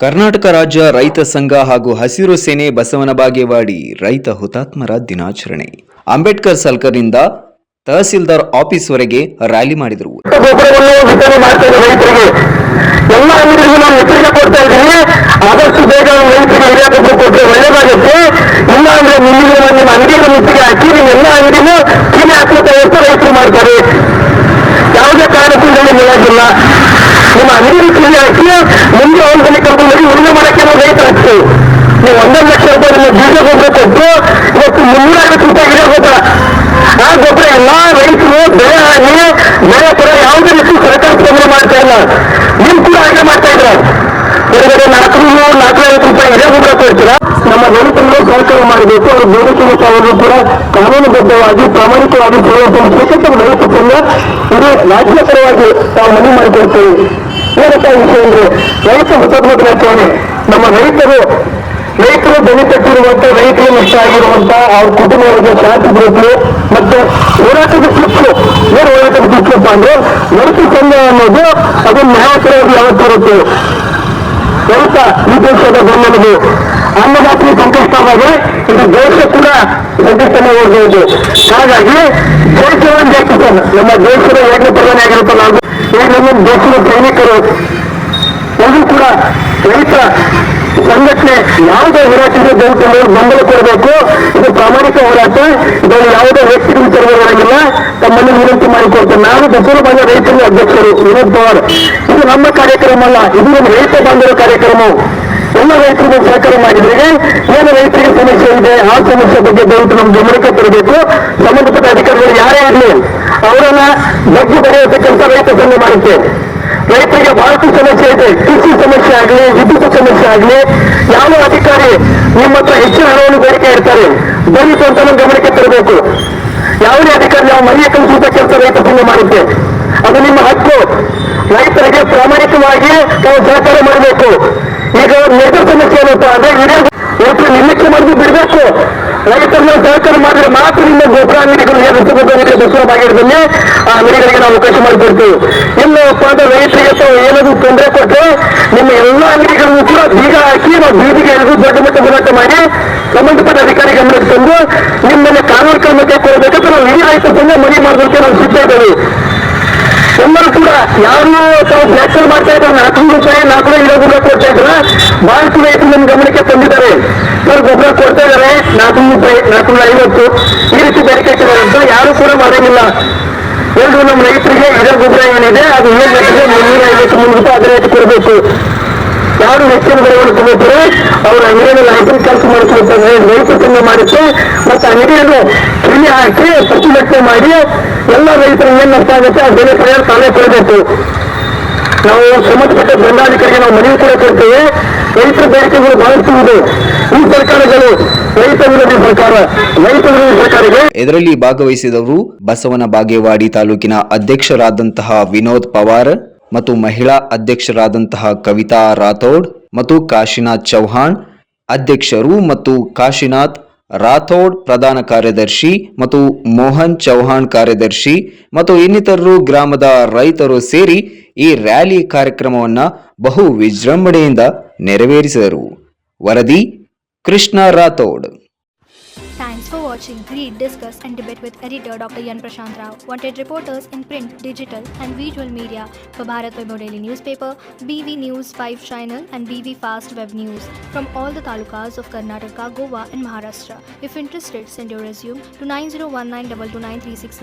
ಕರ್ನಾಟಕ ರಾಜ್ಯ ರೈತ ಸಂಘ ಹಾಗೂ ಹಸಿರು ಸೇನೆ ಬಸವನ ಬಾಗೇವಾಡಿ ರೈತ ಹುತಾತ್ಮರ ದಿನಾಚರಣೆ. ಅಂಬೇಡ್ಕರ್ ಸರ್ಕಲ್ನಿಂದ ತಹಸೀಲ್ದಾರ್ ಆಫೀಸ್ ವರೆಗೆ ರ್ಯಾಲಿ ಮಾಡಿದರು. ಆದಷ್ಟು ಬೇಗ ರೈತರಿಗೆ ಕೊಟ್ಟರೆ ಒಳ್ಳೆಯದಾಗುತ್ತೆ. ಇಲ್ಲ ಅಂದ್ರೆ ನಿಮ್ಮ ಅಂಗಡಿಗಳ ಮುತ್ತಿಗೆ ಹಾಕಿ ನಿಮ್ಮೆಲ್ಲ ಅಂಗಡಿನೂ ಚೀನಿ ಹಾಕುವಂತ ವ್ಯವಸ್ಥೆ ರೈತರು ಮಾಡ್ತಾರೆ. ಯಾವುದೇ ಕಾರಣಕ್ಕೂ ನಿಲ್ಲೋದಿಲ್ಲ. ನಿಮ್ಮ ಅಂಗಡಿ ಚೀನಿ ಹಾಕಿ ಮುಂದೆ ಒಂದ್ಸಲ ಕರ್ಕೊಂಡು ಹೋಗಿ ಉಳಿಮೆ ಮಾಡಕ್ಕೆ ನಾವು ರೈತ ಹಾಕ್ತೀವಿ. ನೀವು 1,00,000 ರೂಪಾಯಿ ನಿಮ್ಮ ಬೀಜ ಗೊಬ್ಬರ ಕೊಟ್ಟು ಇವತ್ತು 350 ರೂಪಾಯಿ ಗಿಡ ಗೊಬ್ಬರ. ಆ ಗೊಬ್ಬರ ಎಲ್ಲಾ ರೈತರು ಬೆಳೆ ಹಾನಿ ಬೆಳೆ ಪರ ಯಾವುದೇ ರೀತಿ ಸರ್ಕಾರ ಸ್ಪಂದನೆ ಮಾಡ್ತಾ ಇಲ್ಲ. ನೀವು ಕೂಡ ಹಾಗೆ ಮಾಡ್ತಾ ಇದ್ರ. ಹೊರಗಡೆ 450 ರೂಪಾಯಿ ಇದೇ ಗೊಬ್ಬರ ಕೊಡ್ತೀರಾ. ನಮ್ಮ ರೈತರನ್ನು ಸಹಕಾರ ಮಾಡಬೇಕು. ಅವರು ಬೇಡಿಕೆಗೆ ತಾವನ್ನು ಕೂಡ ಕಾನೂನುಬದ್ಧವಾಗಿ ಪ್ರಾಮಾಣಿಕವಾಗಿ ಸೇವೆ ಸಲ್ಲಿಸಬೇಕಂತ ರೈತ ಸಂಘ ಇದು ರಾಜ್ಯ ಪರವಾಗಿ ತಾವು ಮನವಿ ಮಾಡಿಕೊಳ್ತೇವೆ. ಏನಪ್ಪ ವಿಷಯ ಅಂದ್ರೆ ರೈತ ಹುತಾತ್ಮತೆ. ನಮ್ಮ ರೈತರು ಬೆಲೆ ಕಟ್ಟಿರುವಂತ ರೈತರು ನಷ್ಟ ಆಗಿರುವಂತ ಅವ್ರ ಕುಟುಂಬಗಳಿಗೆ ಶಾಂತಿ ಬರುತ್ತೆ. ಮತ್ತೆ ಹೋರಾಟದ ಶಿಕ್ಷು ಏನು ಹೋರಾಟದ ಶಿಕ್ಷಪ್ಪ ಅಂದ್ರೆ ರೈತ ಸಂಘ ಅನ್ನೋದು ಅದು ನ್ಯಾಯಪರವಾಗಿ ಯಾವತ್ತಿರುತ್ತೆ. ರೈತ ಈ ದೇಶದ ಬೆನ್ನೆಲುಬು. ಅನ್ನದಾತರು ಸಂಕಷ್ಟವಾಗಿ ಇದು ದೇಶ ಕೂಡ ಸಂಕಷ್ಟನೇ ಹೋಗಬಹುದು. ಹಾಗಾಗಿ ದೇಶವನ್ನು ದೇಶಿಸೋಣ. ನಮ್ಮ ದೇಶದ 2ನೇ ಪ್ರಧಾನಿ ಆಗಿರುತ್ತಲ್ಲ ಈಗ ನಮ್ಮ ದೇಶದ ಸೈನಿಕರು ಎಲ್ಲರೂ ಕೂಡ ರೈತ ಸಂಘಟನೆ ಯಾವುದೇ ಹೋರಾಟಕ್ಕೆ ಬೆಂಬಲ ಕೊಡಬೇಕು. ಇದು ಪ್ರಾಮಾಣಿಕ ಹೋರಾಟ. ಇದನ್ನು ಯಾವುದೇ ವ್ಯಕ್ತಿಗಳು ತೆರವಾಗಿಲ್ಲ. ತಮ್ಮನ್ನು ವಿನಂತಿ ಮಾಡಿಕೊಡ್ತೇನೆ. ನಾನು ಬಸವನ ಬಾಂಧವ ರೈತರ ಅಧ್ಯಕ್ಷರು ವಿನೋದ್ ಪವಾರ್. ಇದು ನಮ್ಮ ಕಾರ್ಯಕ್ರಮ ಅಲ್ಲ, ಇದು ಒಂದು ರೈತ ಬಾಂಧವ ಕಾರ್ಯಕ್ರಮ. ಎಲ್ಲ ರೈತರಿಗೆ ಸಹಕಾರ ಮಾಡಿದ್ರೆ ಏನು ರೈತರಿಗೆ ಸಮಸ್ಯೆ ಇದೆ ಆ ಸಮಸ್ಯೆ ಬಗ್ಗೆ ದಯವಿಟ್ಟು ನಮ್ಮ ಗಮನಕ್ಕೆ ತರಬೇಕು. ಸಂಬಂಧಪಟ್ಟ ಅಧಿಕಾರಿಗಳು ಯಾರೇ ಆಗಲಿ ಅವರನ್ನ ಬಗ್ಗೆ ಬರೆಯುವಂತ ಕೆಲಸ ರೈತ ಸಂಘ ಮಾಡುತ್ತೆ. ರೈತರಿಗೆ ಬಹಳಷ್ಟು ಸಮಸ್ಯೆ ಇದೆ. ಕೃಷಿ ಸಮಸ್ಯೆ ಆಗಲಿ, ವಿದ್ಯುತ್ ಸಮಸ್ಯೆ ಆಗಲಿ, ಯಾವ ಅಧಿಕಾರಿ ನಿಮ್ಮ ಹತ್ರ ಹೆಚ್ಚಿನ ಹಣವನ್ನು ಬೇಡಿಕೆ ಇರ್ತಾರೆ ದಯವಿಟ್ಟು ಅಂತ ಗಮನಕ್ಕೆ ತರಬೇಕು. ಯಾವುದೇ ಅಧಿಕಾರಿ ನಾವು ಮನೆಯ ಕಲಿಸುವಂತ ಕೆಲಸ ರೈತ ಸಂಘ ಮಾಡುತ್ತೆ. ಅದು ನಿಮ್ಮ ಹಕ್ಕು. ರೈತರಿಗೆ ಪ್ರಾಮಾಣಿಕವಾಗಿ ನಾವು ಸಹಕಾರ ಮಾಡಬೇಕು. ಈಗ ನೆರೆ ಸಮಸ್ಯೆ ಏನಪ್ಪ ಅಂದ್ರೆ ರೈತರು ನಿರ್ಲಕ್ಷ್ಯ ಮಾಡಿದ್ದು ಬಿಡಬೇಕು. ರೈತರನ್ನ ಸಹಕಾರ ಮಾಡಿದ್ರೆ ಮಾತ್ರ ನಿಮ್ಮ ಗೊಬ್ಬರ ಅಂಗಡಿಗಳು ರಸಗೊಬ್ಬರ ಬಸವ ಬಾಗೇವಾಡಿಯಲ್ಲಿ ಆ ಅಂಗಡಿಗಳಿಗೆ ನಾವು ಅವಕಾಶ ಮಾಡಿಕೊಡ್ತೀವಿ. ಇಲ್ಲಪ್ಪ ಅಂದ್ರೆ ರೈತರಿಗೆ ಏನಾದ್ರು ತೊಂದರೆ ಕೊಟ್ಟರೆ ನಿಮ್ಮ ಎಲ್ಲ ಅಂಗಡಿಗಳನ್ನು ಕೂಡ ಬೀಗ ಹಾಕಿ ನಾವು ಬೀದಿಗೆ ಎಳೆದು ದೊಡ್ಡ ಮಟ್ಟ ಹೋರಾಟ ಮಾಡಿ ಸಂಬಂಧಪಟ್ಟ ಅಧಿಕಾರಿ ಗಮನಕ್ಕೆ ತಂದು ನಿಮ್ಮಲ್ಲಿ ಕಾನೂನು ಕ್ರಮಕ್ಕೆ ಕೊಡಬೇಕಂತ ನಾವು ಇಡೀ ರೈತ ಸಂಘ ಮನವಿ ಮಾಡೋದಕ್ಕೆ ನಾವು ಸಿದ್ಧ ಇದ್ದೇವೆ. ಎಲ್ಲರೂ ಕೂಡ ಯಾರು ತಾವು ಫ್ಯಾಕ್ಚರ್ ಮಾಡ್ತಾ ಇದ್ದಾರೆ 400 ರೂಪಾಯಿ 400 ಗೊಬ್ಬರ ಕೊಡ್ತಾ ಇದ್ರ ಬಹಳಷ್ಟು ರೈತರು ನಮ್ಮ ಗಮನಕ್ಕೆ ತಂದಿದ್ದಾರೆ. ಸರ್ ಗೊಬ್ಬರ ಕೊಡ್ತಾ ಇದ್ದಾರೆ 400 ರೂಪಾಯಿ 450 ಈ ರೀತಿ ಬೇಡಿಕೆ ಇಟ್ಟಿದ್ದಾರೆ ಅಂತ ಯಾರು ಕೂಡ ಮಾಡೋಂಗಿಲ್ಲ. ಎಲ್ಲರೂ ನಮ್ಮ ರೈತರಿಗೆ ಇದೇ ಗೊಬ್ಬರ ಏನಿದೆ ಅದು ಏನು ರೇಟಿಗೆ 350 ರೂಪಾಯಿ ಅದೇ ರೇಟ್ ಕೊಡಬೇಕು. ಯಾರು ಹೆಚ್ಚಿನ ಬೆಳೆಗಳನ್ನು ತಗೋತಾರೆ ಅವ್ರ ಅಂಗಡಿಯಲ್ಲಿ ಲೈಸೆನ್ಸ್ ಕೆಲಸ ಮಾಡಿಸ್ಕೊಳ್ತಾರೆ. ರೈತ ಸಂಘ ಮಾಡುತ್ತೆ. ಮತ್ತೆ ಅಂಗಡಿಯನ್ನು ಕ್ರಿಯೆ ಹಾಕಿ ಪ್ರತಿಭಟನೆ ಮಾಡಿ ಎಲ್ಲ ರೈತರಿಗೆ ಏನ್ ನಷ್ಟ ಆಗುತ್ತೆ ಆ ಬೆಲೆ ಪರಿಹಾರ ತಾನೇ ಕೊಡಬೇಕು. ನಾವು ಸಂಬಂಧಪಟ್ಟ ದಂಡಾಧಿಕಾರಿಗೆ ನಾವು ಮನವಿ ಕೂಡ ಕೊಡ್ತೇವೆ. ರೈತರ ಬೇಡಿಕೆಗಳು ಬಹಳಷ್ಟು ಇದೆ. ಈ ಸರ್ಕಾರಗಳು ರೈತ ವಿರೋಧಿ ಸರ್ಕಾರ, ರೈತ ವಿರೋಧಿ ಸರ್ಕಾರಕ್ಕೆ. ಇದರಲ್ಲಿ ಭಾಗವಹಿಸಿದವರು ಬಸವನ ಬಾಗೇವಾಡಿ ತಾಲೂಕಿನ ಅಧ್ಯಕ್ಷರಾದಂತಹ ವಿನೋದ್ ಪವಾರ್ ಮತ್ತು ಮಹಿಳಾ ಅಧ್ಯಕ್ಷರಾದಂತಹ ಕವಿತಾ ರಾಥೋಡ್ ಮತ್ತು ಕಾಶಿನಾಥ್ ಚೌಹಾಣ್ ಅಧ್ಯಕ್ಷರು ಮತ್ತು ಕಾಶಿನಾಥ್ ರಾಥೋಡ್ ಪ್ರಧಾನ ಕಾರ್ಯದರ್ಶಿ ಮತ್ತು ಮೋಹನ್ ಚೌಹಾಣ್ ಕಾರ್ಯದರ್ಶಿ ಮತ್ತು ಇನ್ನಿತರರು ಗ್ರಾಮದ ರೈತರು ಸೇರಿ ಈ ರ್ಯಾಲಿ ಕಾರ್ಯಕ್ರಮವನ್ನು ಬಹು ವಿಜೃಂಭಣೆಯಿಂದ ನೆರವೇರಿಸಿದರು. ವರದಿ Krishna Rathore. Thanks for watching. Read, discuss and debate with editor Dr. Yan Prashant Rao. Wanted reporters in print, digital and visual media for Bharat Vaibhav Daily Newspaper, BV News 5 Channel and BV Fast Web News from all the talukas of Karnataka, Goa and Maharashtra. If interested, send your resume to 9019229369.